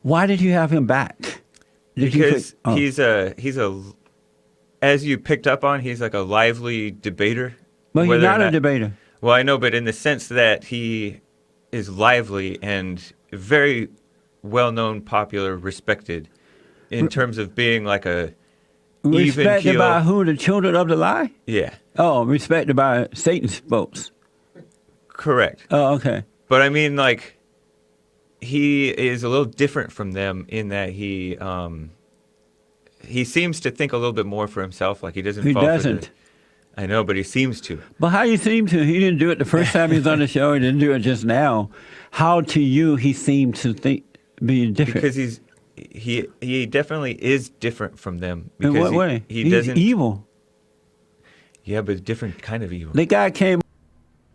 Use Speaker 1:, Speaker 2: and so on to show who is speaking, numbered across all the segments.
Speaker 1: Why did you have him back?
Speaker 2: Because he's a as you picked up on, he's like a lively debater.
Speaker 1: Well, he's
Speaker 2: Whether or
Speaker 1: not a debater.
Speaker 2: Well, I know, but in the sense that he is lively and very well-known, popular, respected in terms of being like a even
Speaker 1: Respected
Speaker 2: keel.
Speaker 1: by who? The children of the lie?
Speaker 2: Yeah,
Speaker 1: Oh, respected by Satan's folks.
Speaker 2: correct.
Speaker 1: Oh, okay.
Speaker 2: But I mean, like, he is a little different from them in that he seems to think a little bit more for himself. Like he doesn't.
Speaker 1: He
Speaker 2: fall
Speaker 1: doesn't.
Speaker 2: For I know, but he seems to.
Speaker 1: But how you seem to? He didn't do it the first time he was on the show. He didn't do it just now. How to you he seemed to be different?
Speaker 2: Because he definitely is different from them.
Speaker 1: In
Speaker 2: Because
Speaker 1: what way?
Speaker 2: He
Speaker 1: He's
Speaker 2: doesn't.
Speaker 1: evil.
Speaker 2: Yeah, but different kind of evil.
Speaker 1: The guy came.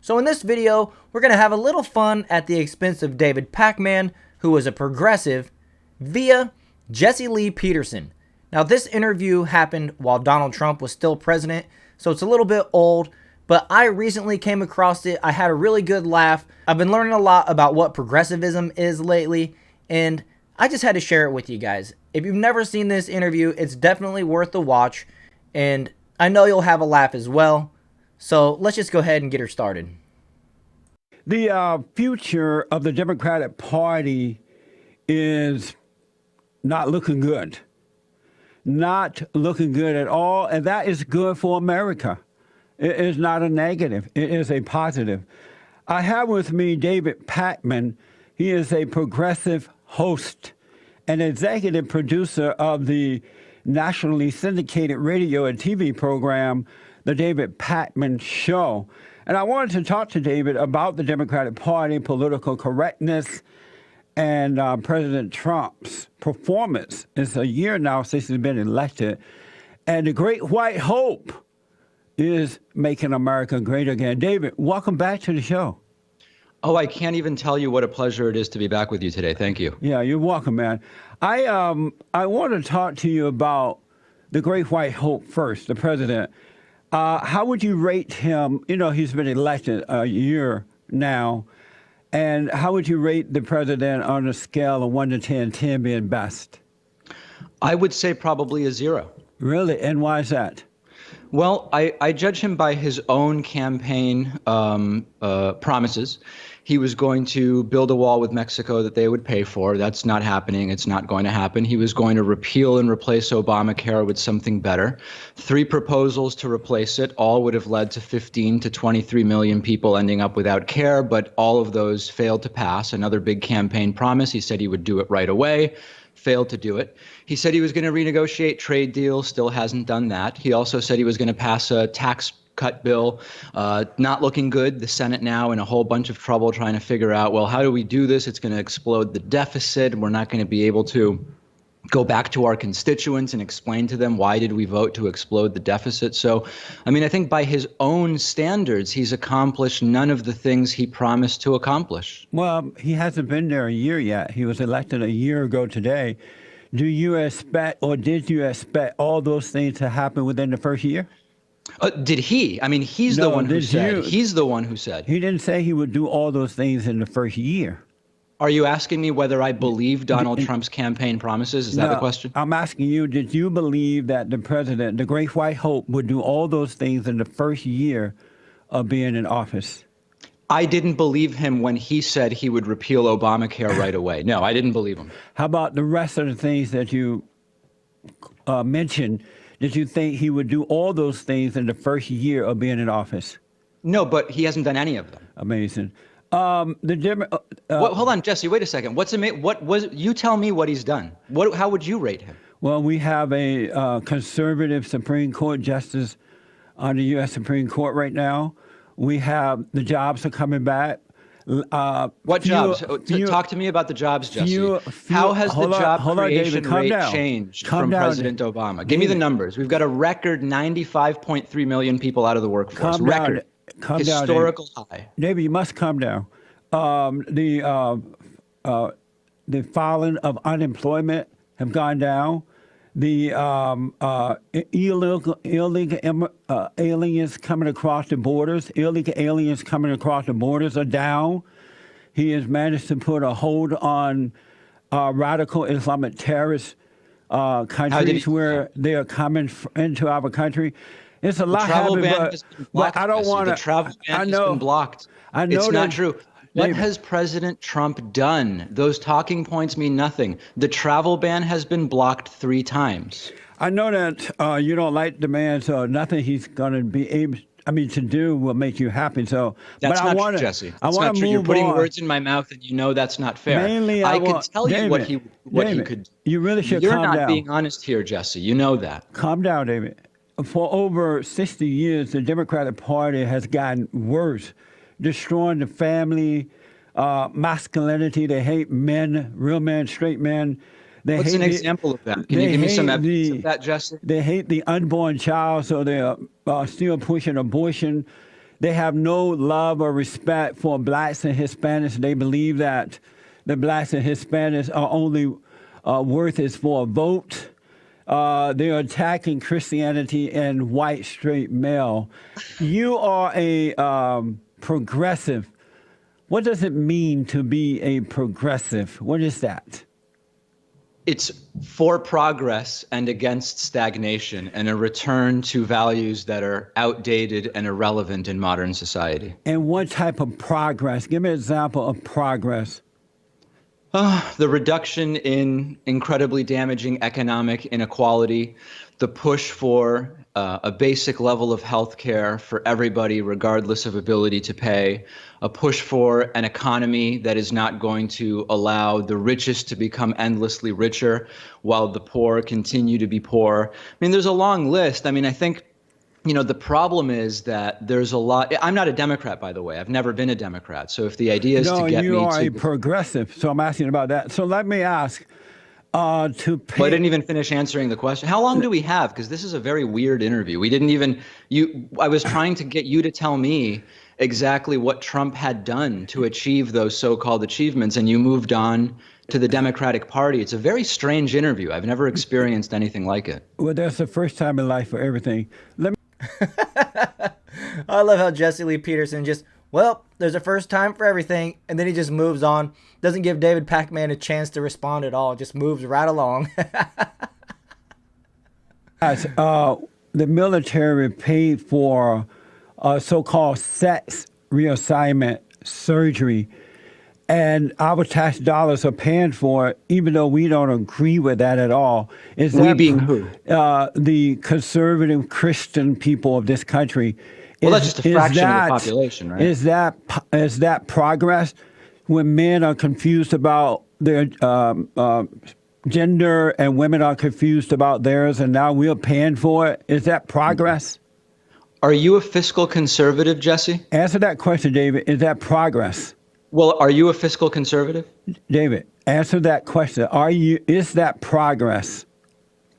Speaker 3: So in this video, we're going to have a little fun at the expense of David Pakman, who was a progressive, via Jesse Lee Peterson. Now this interview happened while Donald Trump was still president, so it's a little bit old, but I recently came across it. I had a really good laugh. I've been learning a lot about what progressivism is lately, and I just had to share it with you guys. If you've never seen this interview, it's definitely worth the watch, and I know you'll have a laugh as well. So let's just go ahead and get her started.
Speaker 1: The future of the Democratic Party is not looking good. Not looking good at all, and that is good for America. It is not a negative. It is a positive. I have with me David Pakman. He is a progressive host and executive producer of the nationally syndicated radio and TV program, The David Pakman Show. And I wanted to talk to David about the Democratic Party, political correctness, and President Trump's performance. It's a year now since he's been elected. And the great white hope is making America great again. David, welcome back to the show.
Speaker 4: Oh, I can't even tell you what a pleasure it is to be back with you today. Thank you.
Speaker 1: Yeah, you're welcome, man. I want to talk to you about the great white hope first, the president. How would you rate him? You know, he's been elected a year now. And how would you rate the president on a scale of 1 to 10, 10 being best?
Speaker 4: I would say probably a 0.
Speaker 1: Really? And why is that?
Speaker 4: Well, I judge him by his own campaign promises. He was going to build a wall with Mexico that they would pay for. That's not happening. It's not going to happen. He was going to repeal and replace Obamacare with something better. 3 proposals to replace it all would have led to 15 to 23 million people ending up without care, but all of those failed to pass. Another big campaign promise. He said he would do it right away. Failed to do it. He said he was going to renegotiate trade deals, still hasn't done that. He also said he was going to pass a tax cut bill, not looking good. The Senate now in a whole bunch of trouble trying to figure out, well, how do we do this? It's going to explode the deficit. We're not going to be able to go back to our constituents and explain to them why did we vote to explode the deficit. So, I mean, I think by his own standards, he's accomplished none of the things he promised to accomplish.
Speaker 1: Well, he hasn't been there a year yet. He was elected a year ago today. Do you expect, or did you expect all those things to happen within the first year?
Speaker 4: Did he? I mean, he's the one who said. He's the one who said.
Speaker 1: He didn't say he would do all those things in the first year.
Speaker 4: Are you asking me whether I believe Donald Trump's campaign promises? Is that the question?
Speaker 1: I'm asking you, did you believe that the president, the great white hope, would do all those things in the first year of being in office?
Speaker 4: I didn't believe him when he said he would repeal Obamacare right away. No, I didn't believe him.
Speaker 1: How about the rest of the things that you mentioned? Did you think he would do all those things in the first year of being in office?
Speaker 4: No, but he hasn't done any of them.
Speaker 1: Amazing.
Speaker 4: Hold on, Jesse. Wait a second. You tell me what he's done. How would you rate him?
Speaker 1: Well, we have a conservative Supreme Court justice on the U.S. Supreme Court right now. We have the jobs are coming back.
Speaker 4: What jobs? Talk to me about the jobs, Jesse. How has the job creation rate changed from President Obama? Give me the numbers. We've got a record 95.3 million people out of the workforce. Record. Historical high.
Speaker 1: David, you must calm down. The filing of unemployment have gone down. The illegal aliens coming across the borders, are down. He has managed to put a hold on radical Islamic terrorist countries
Speaker 4: did he-
Speaker 1: where they are coming into our country. It's a lot
Speaker 4: Travel
Speaker 1: happening,
Speaker 4: ban has been
Speaker 1: but
Speaker 4: blocked.
Speaker 1: I don't
Speaker 4: Jesse.
Speaker 1: want to.
Speaker 4: The travel ban
Speaker 1: I
Speaker 4: has
Speaker 1: know.
Speaker 4: been blocked.
Speaker 1: I know
Speaker 4: It's
Speaker 1: that-
Speaker 4: not true. What
Speaker 1: David.
Speaker 4: has President Trump done? Those talking points mean nothing. The travel ban has been blocked 3 times.
Speaker 1: I know that you don't like the man, so nothing he's going to be able, to do will make you happy. So,
Speaker 4: That's
Speaker 1: but I
Speaker 4: not
Speaker 1: want
Speaker 4: true,
Speaker 1: to,
Speaker 4: Jesse.
Speaker 1: I
Speaker 4: That's
Speaker 1: want
Speaker 4: not
Speaker 1: to
Speaker 4: true.
Speaker 1: move
Speaker 4: You're putting
Speaker 1: on.
Speaker 4: words in my mouth, and you know that's not fair.
Speaker 1: Mainly,
Speaker 4: I could tell you what
Speaker 1: David,
Speaker 4: he could do.
Speaker 1: You really should
Speaker 4: You're
Speaker 1: calm
Speaker 4: not
Speaker 1: down.
Speaker 4: being honest here, Jesse. You know that.
Speaker 1: Calm down, David. For over 60 years, the Democratic Party has gotten worse, destroying the family, masculinity. They hate men, real men, straight men. They
Speaker 4: What's
Speaker 1: hate
Speaker 4: an
Speaker 1: the-
Speaker 4: example of that? Can
Speaker 1: they
Speaker 4: you give me some
Speaker 1: hate
Speaker 4: evidence of that, Jesse?
Speaker 1: They hate the unborn child, so they're still pushing abortion. They have no love or respect for blacks and Hispanics. They believe that the blacks and Hispanics are only worth is for a vote. They're attacking Christianity and white straight male. You are a progressive. What does it mean to be a progressive? What is that?
Speaker 4: It's for progress and against stagnation and a return to values that are outdated and irrelevant in modern society.
Speaker 1: And what type of progress? Give me an example of progress.
Speaker 4: The reduction in incredibly damaging economic inequality, the push for a basic level of health care for everybody, regardless of ability to pay, a push for an economy that is not going to allow the richest to become endlessly richer while the poor continue to be poor. I mean, there's a long list. I mean, I think, the problem is that there's a lot. I'm not a Democrat, by the way. I've never been a Democrat. So if the idea is
Speaker 1: No,
Speaker 4: to get
Speaker 1: you
Speaker 4: me
Speaker 1: are
Speaker 4: to
Speaker 1: a progressive, so I'm asking about that. So let me ask, to pay...
Speaker 4: Well, I didn't even finish answering the question. How long do we have? Because this is a very weird interview. We didn't even, I was trying to get you to tell me exactly what Trump had done to achieve those so-called achievements, and you moved on to the Democratic Party. It's a very strange interview. I've never experienced anything like it.
Speaker 1: Well, that's the first time in life for everything. Let me...
Speaker 3: I love how Jesse Lee Peterson just, there's a first time for everything, and then he just moves on. Doesn't give David Pakman a chance to respond at all. Just moves right along.
Speaker 1: Guys, the military paid for so-called sex reassignment surgery, and our tax dollars are paying for it, even though we don't agree with that at all. Is
Speaker 4: We
Speaker 1: that
Speaker 4: being who?
Speaker 1: The conservative Christian people of this country.
Speaker 4: Well, that's just a fraction of the population, right?
Speaker 1: Is that progress when men are confused about their gender and women are confused about theirs, and now we're paying for it? Is that progress?
Speaker 4: Are you a fiscal conservative, Jesse?
Speaker 1: Answer that question, David. Is that progress?
Speaker 4: Well, are you a fiscal conservative?
Speaker 1: David, answer that question. Is that progress?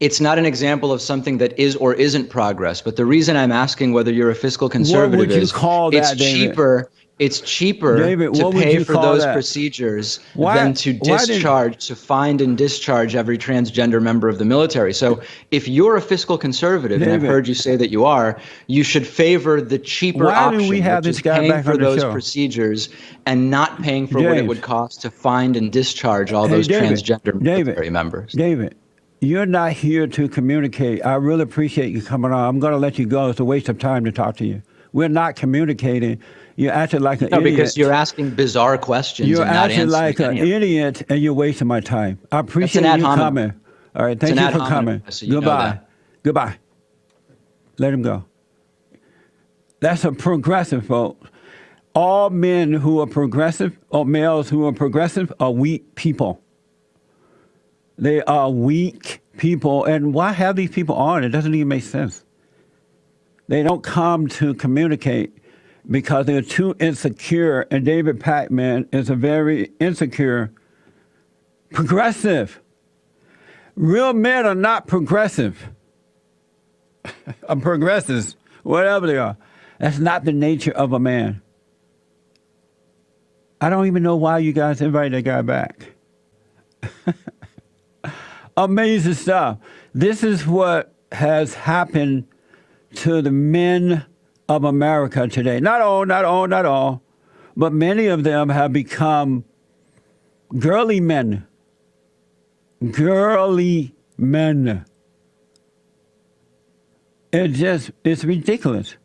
Speaker 4: It's not an example of something that is or isn't progress, but the reason I'm asking whether you're a fiscal conservative
Speaker 1: would you
Speaker 4: is
Speaker 1: call that, David?
Speaker 4: It's cheaper
Speaker 1: David,
Speaker 4: to
Speaker 1: what would
Speaker 4: pay
Speaker 1: you
Speaker 4: for
Speaker 1: call
Speaker 4: those
Speaker 1: that?
Speaker 4: procedures
Speaker 1: Why-
Speaker 4: than to
Speaker 1: why did-
Speaker 4: discharge, to find and discharge every transgender member of the military. So if you're a fiscal conservative, and I've
Speaker 1: David.
Speaker 4: heard you say that you are, you should favor the cheaper
Speaker 1: Why do
Speaker 4: option,
Speaker 1: we have
Speaker 4: which
Speaker 1: this
Speaker 4: is
Speaker 1: guy
Speaker 4: paying
Speaker 1: back
Speaker 4: for
Speaker 1: on the
Speaker 4: those
Speaker 1: show?
Speaker 4: procedures and not paying for what it
Speaker 1: James.
Speaker 4: would cost to find and discharge all
Speaker 1: Hey,
Speaker 4: those
Speaker 1: David,
Speaker 4: transgender
Speaker 1: David,
Speaker 4: military members.
Speaker 1: David, you're not here to communicate. I really appreciate you coming on. I'm going to let you go. It's a waste of time to talk to you. We're not communicating. You're acting like an
Speaker 4: No,
Speaker 1: idiot.
Speaker 4: because you're asking bizarre questions
Speaker 1: You're
Speaker 4: and not
Speaker 1: acting
Speaker 4: answering
Speaker 1: like an
Speaker 4: any of them.
Speaker 1: idiot, and you're wasting my time. I appreciate
Speaker 4: ad
Speaker 1: you
Speaker 4: hominem.
Speaker 1: coming. All right, thank
Speaker 4: an
Speaker 1: you
Speaker 4: ad
Speaker 1: for
Speaker 4: hominem,
Speaker 1: coming.
Speaker 4: so you know
Speaker 1: Goodbye.
Speaker 4: that.
Speaker 1: Goodbye. Let him go. That's a progressive, folks. All men who are progressive, or males who are progressive, are weak people. They are weak people. And why have these people on? It doesn't even make sense. They don't come to communicate because they're too insecure. And David Pakman is a very insecure progressive. Real men are not progressive. Progressives, whatever they are. That's not the nature of a man. I don't even know why you guys invited that guy back. Amazing stuff. This is what has happened to the men of America today. Not all, but many of them have become girly men. girly men. It's ridiculous.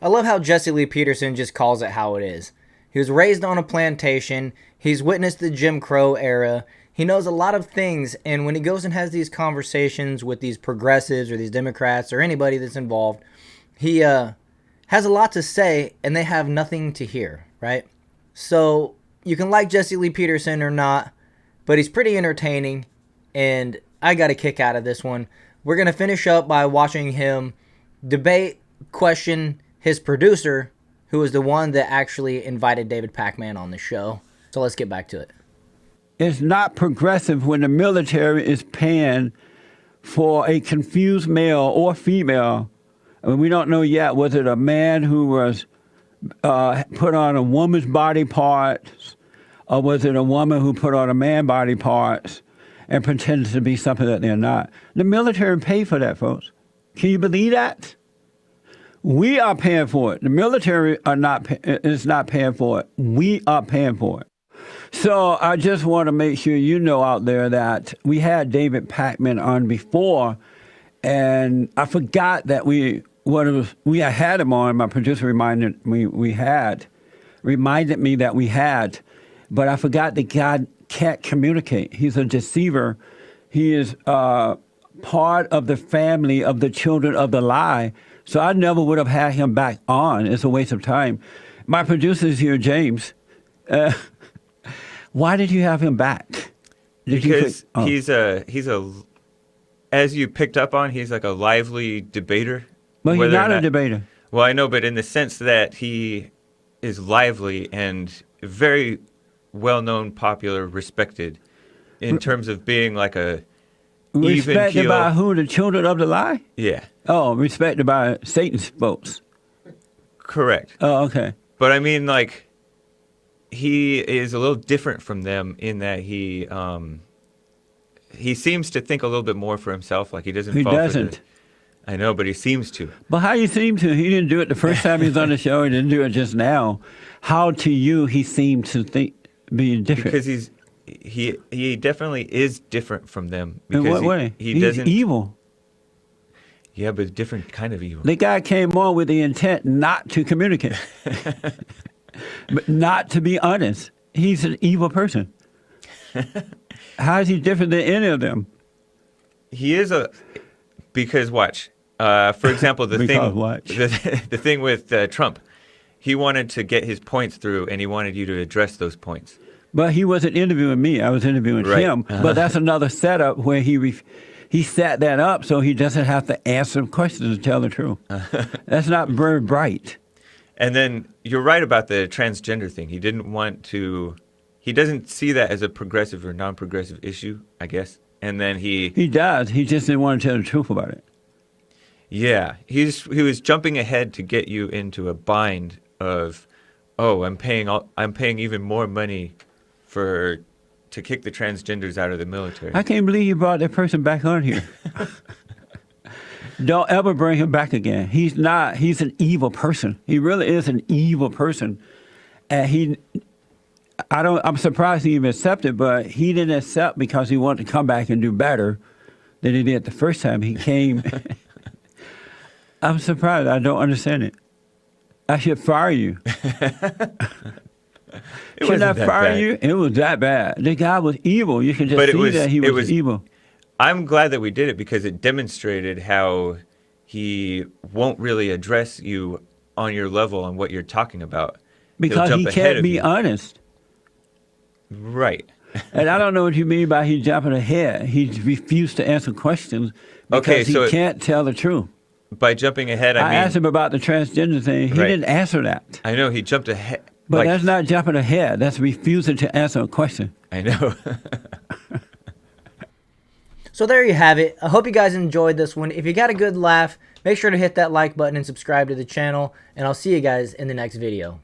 Speaker 3: I love how Jesse Lee Peterson just calls it how it is. He was raised on a plantation. He's witnessed the Jim Crow era. He knows a lot of things, and when he goes and has these conversations with these progressives or these Democrats or anybody that's involved, he has a lot to say, and they have nothing to hear, right? So you can like Jesse Lee Peterson or not, but he's pretty entertaining, and I got a kick out of this one. We're going to finish up by watching him debate, question his producer, who was the one that actually invited David Pakman on the show. So let's get back to it.
Speaker 1: It's not progressive when the military is paying for a confused male or female. I mean, we don't know yet. Was it a man who was put on a woman's body parts, or was it a woman who put on a man body parts and pretended to be something that they're not? The military paid for that, folks. Can you believe that? We are paying for it. The military is not paying for it. We are paying for it. So I just want to make sure you know out there that we had David Pakman on before, and I forgot that we had him on. My producer reminded me that we had, but I forgot that God can't communicate. He's a deceiver. He is part of the family of the children of the lie. So I never would have had him back on. It's a waste of time. My producer's here, James. Why did you have him back?
Speaker 2: Because he's a, as you picked up on, he's like a lively debater.
Speaker 1: Well, he's not a debater.
Speaker 2: Well, I know, but in the sense that he is lively and very well-known, popular, respected in terms of being like a
Speaker 1: respected by who? The children of the lie?
Speaker 2: Yeah.
Speaker 1: Oh, respected by Satan's folks.
Speaker 2: Correct.
Speaker 1: Oh, okay.
Speaker 2: But I mean, like, he is a little different from them in that he seems to think a little bit more for himself. Like he doesn't.
Speaker 1: He doesn't.
Speaker 2: I know, but he seems to.
Speaker 1: But how you seem to? He didn't do it the first time he was on the show. He didn't do it just now. How to you he seemed to be different?
Speaker 2: Because he definitely is different from them. Because
Speaker 1: in what way? He's evil.
Speaker 2: Yeah, but a different kind of evil.
Speaker 1: The guy came on with the intent not to communicate, but not to be honest. He's an evil person. How is he different than any of them?
Speaker 2: He is because watch. For example, the thing with Trump, he wanted to get his points through, and he wanted you to address those points.
Speaker 1: But he wasn't interviewing me. I was interviewing him. Uh-huh. But that's another setup where he set that up so he doesn't have to answer questions to tell the truth. That's not very bright.
Speaker 2: And then you're right about the transgender thing. He doesn't see that as a progressive or non-progressive issue, I guess. And then he
Speaker 1: does. He just didn't want to tell the truth about it.
Speaker 2: Yeah. He was jumping ahead to get you into a bind of, oh, I'm paying even more money to kick the transgenders out of the military.
Speaker 1: I can't believe you brought that person back on here. Don't ever bring him back again. He's an evil person. He really is an evil person. And I'm surprised he even accepted, but he didn't accept because he wanted to come back and do better than he did the first time he came. I'm surprised. I don't understand it. I should fire you. Should I fire you? It was that bad. The guy was evil. You can just see that he was evil.
Speaker 2: I'm glad that we did it because it demonstrated how he won't really address you on your level on what you're talking about.
Speaker 1: Because he can't be honest.
Speaker 2: Right.
Speaker 1: And I don't know what you mean by he jumping ahead. He refused to answer questions because he can't tell the truth.
Speaker 2: By jumping ahead, I mean...
Speaker 1: I asked him about the transgender thing. He didn't answer that.
Speaker 2: I know, he jumped ahead.
Speaker 1: But that's not jumping ahead. That's refusing to answer a question.
Speaker 2: I know.
Speaker 3: So there you have it. I hope you guys enjoyed this one. If you got a good laugh, make sure to hit that like button and subscribe to the channel. And I'll see you guys in the next video.